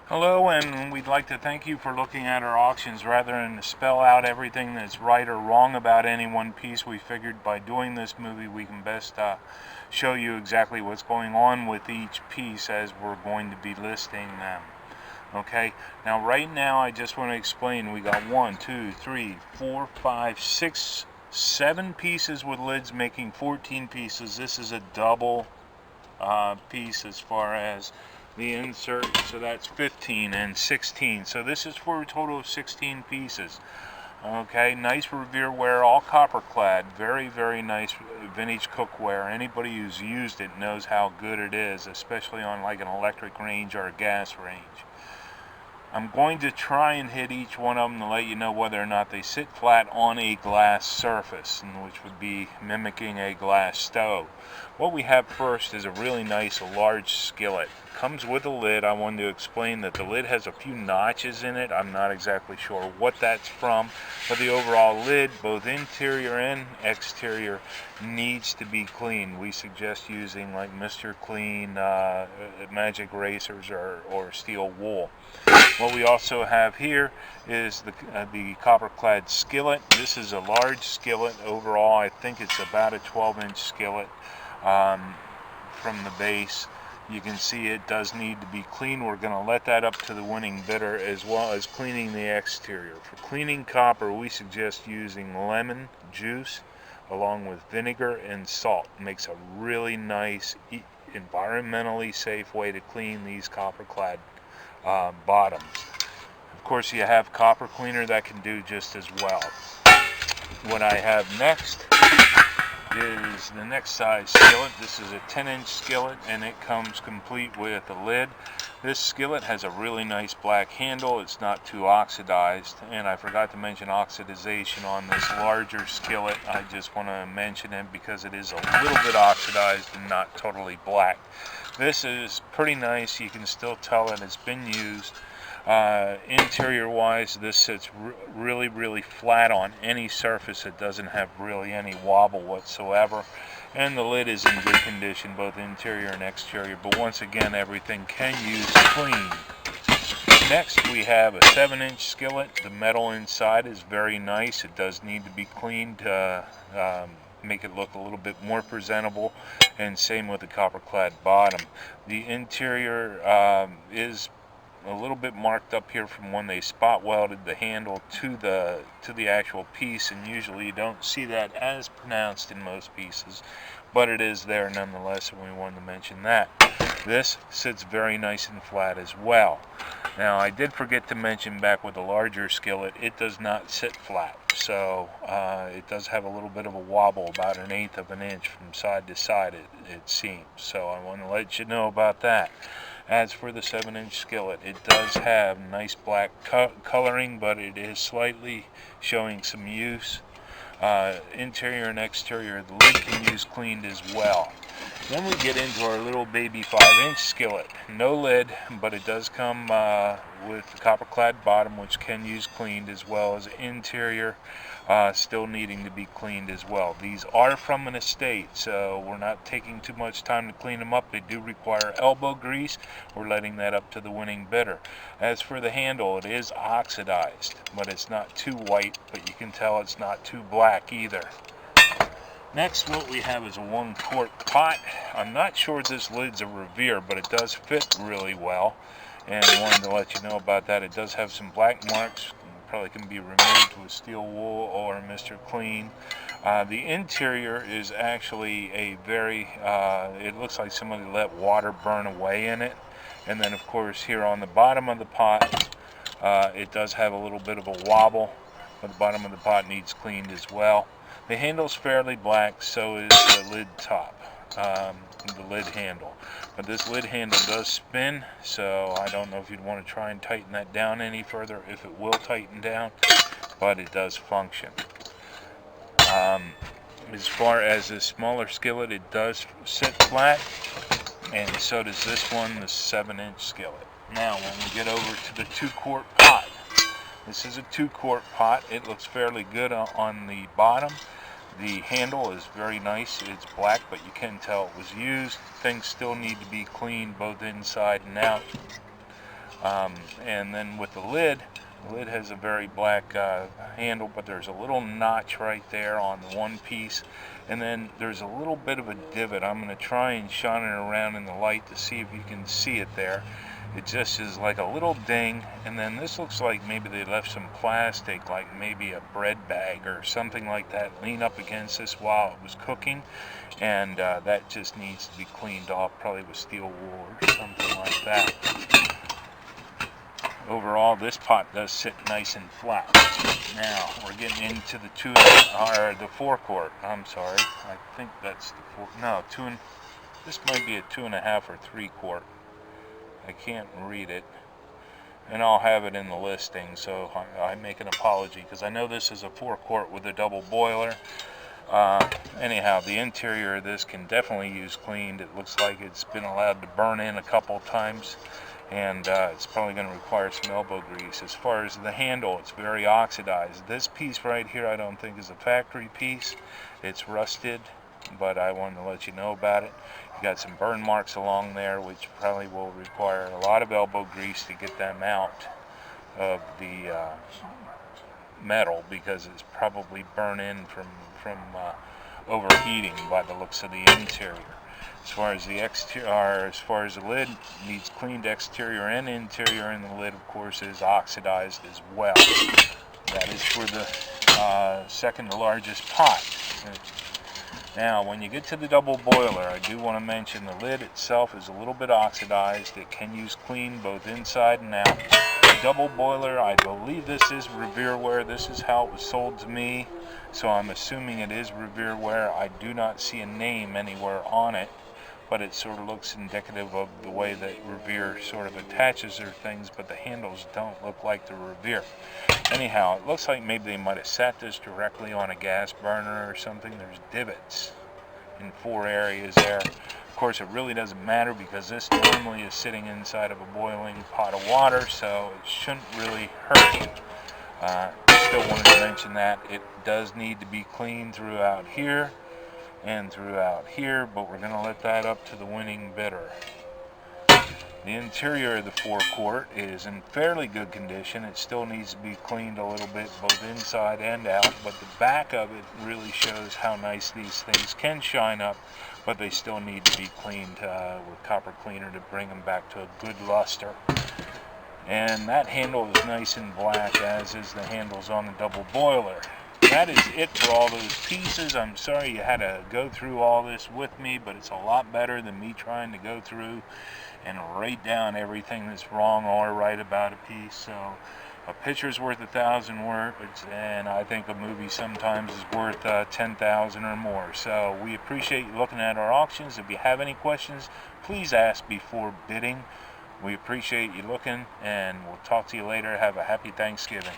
Hello, and we'd like to thank you for looking at our auctions. Rather than to spell out everything that's right or wrong about any one piece, we figured by doing this movie we can best show you exactly what's going on with each piece as we're going to be listing them. Okay, now right now I just want to explain we got 1, 2, 3, 4, 5, 6, 7 pieces with lids making 14 pieces. This is a double piece as far as the insert, so that's 15 and 16, so this is for a total of 16 pieces. Okay, nice Revere Ware, all copper clad, very nice vintage cookware. Anybody who's used it knows how good it is, especially on like an electric range or a gas range. I'm going to try and hit each one of them to let you know whether or not they sit flat on a glass surface, which would be mimicking a glass stove. What we have first is a really nice large skillet. Comes with a lid. I wanted to explain that the lid has a few notches in it. I'm not exactly sure what that's from, but the overall lid, both interior and exterior, needs to be cleaned. We suggest using like Mr. Clean, magic erasers, or steel wool. What we also have here is the copper clad skillet. This is a large skillet overall. I think it's about a 12-inch skillet from the base. You can see it does need to be cleaned. We're going to let that up to the winning bidder, as well as cleaning the exterior. For cleaning copper, we suggest using lemon juice along with vinegar and salt. It makes a really nice, environmentally safe way to clean these copper clad bottoms. Of course, you have copper cleaner that can do just as well. What I have next is the next size skillet. This is a 10-inch skillet, and it comes complete with a lid. This skillet has a really nice black handle. It's not too oxidized, and I forgot to mention oxidization on this larger skillet. I just want to mention it because it is a little bit oxidized and not totally black. This is pretty nice. You can still tell that it's been used. Interior wise, this sits really flat on any surface. It doesn't have really any wobble whatsoever, and the lid is in good condition, both interior and exterior, but once again, everything can use clean. Next, we have a 7-inch skillet. The metal inside is very nice. It does need to be cleaned to make it look a little bit more presentable, and same with the copper clad bottom. The interior is a little bit marked up here from when they spot welded the handle to the actual piece, and usually you don't see that as pronounced in most pieces, but it is there nonetheless, and we wanted to mention that. This sits very nice and flat as well. Now, I did forget to mention back with the larger skillet, it does not sit flat, so it does have a little bit of a wobble, about 1/8 of an inch from side to side, it seems. So I want to let you know about that. As for the 7-inch skillet, it does have nice black coloring, but it is slightly showing some use. Interior and exterior, the lid can use cleaned as well. Then we get into our little baby 5-inch skillet. No lid, but it does come with the copper clad bottom, which can use cleaned, as well as interior still needing to be cleaned as well. These are from an estate, so we're not taking too much time to clean them up. They do require elbow grease. We're letting that up to the winning bidder. As for the handle, it is oxidized, but it's not too white, but you can tell it's not too black either. Next, what we have is a 1-quart pot. I'm not sure this lid's a Revere, but it does fit really well, and I wanted to let you know about that. It does have some black marks. Probably can be removed with steel wool or Mr. Clean. The interior is actually a very, it looks like somebody let water burn away in it. And then, of course, here on the bottom of the pot, it does have a little bit of a wobble, but the bottom of the pot needs cleaned as well. The handle's fairly black, so is the lid top, the lid handle. But this lid handle does spin, so I don't know if you'd want to try and tighten that down any further, if it will tighten down, but it does function. As far as the smaller skillet, it does sit flat, and so does this one, the 7-inch skillet. Now, when we get over to the 2-quart pot, this is a 2-quart pot. It looks fairly good on the bottom. The handle is very nice. It's black, but you can tell it was used. Things still need to be cleaned both inside and out. And then with the lid has a very black handle, but there's a little notch right there on one piece, and then there's a little bit of a divot. I'm going to try and shine it around in the light to see if you can see it there. It just is like a little ding, and then this looks like maybe they left some plastic, like maybe a bread bag or something like that, lean up against this while it was cooking, and that just needs to be cleaned off, probably with steel wool or something like that. Overall, this pot does sit nice and flat. Now we're getting into the 4 quart. I'm sorry, I think that's the 4. No, this might be a 2.5 or 3 quart. I can't read it, and I'll have it in the listing, so I make an apology because I know this is a 4 quart with a double boiler. Anyhow, the interior of this can definitely use cleaned. It looks like it's been allowed to burn in a couple times, and it's probably going to require some elbow grease. As far as the handle, it's very oxidized. This piece right here I don't think is a factory piece. It's rusted, but I wanted to let you know about it. You got some burn marks along there, which probably will require a lot of elbow grease to get them out of the metal, because it's probably burnt in from overheating by the looks of the interior. As far as the exterior, as far as the lid, needs cleaned exterior and interior, and the lid, of course, is oxidized as well. That is for the second largest pot. Now, when you get to the double boiler, I do want to mention the lid itself is a little bit oxidized. It can use clean both inside and out. The double boiler, I believe this is Revere Ware. This is how it was sold to me, so I'm assuming it is Revere Ware. I do not see a name anywhere on it, but it sort of looks indicative of the way that Revere sort of attaches their things, but the handles don't look like the Revere. Anyhow, it looks like maybe they might have sat this directly on a gas burner or something. There's divots in 4 areas there. Of course, it really doesn't matter because this normally is sitting inside of a boiling pot of water, so it shouldn't really hurt. Still wanted to mention that it does need to be cleaned throughout here and throughout here, but we're going to let that up to the winning bidder. The interior of the 4 quart is in fairly good condition. It still needs to be cleaned a little bit, both inside and out, but the back of it really shows how nice these things can shine up, but they still need to be cleaned with copper cleaner to bring them back to a good luster. And that handle is nice and black, as is the handles on the double boiler. That is it for all those pieces. I'm sorry you had to go through all this with me, but it's a lot better than me trying to go through and write down everything that's wrong or right about a piece. So a picture's worth 1,000 words, and I think a movie sometimes is worth 10,000 or more. So we appreciate you looking at our auctions. If you have any questions, please ask before bidding. We appreciate you looking, and we'll talk to you later. Have a happy Thanksgiving.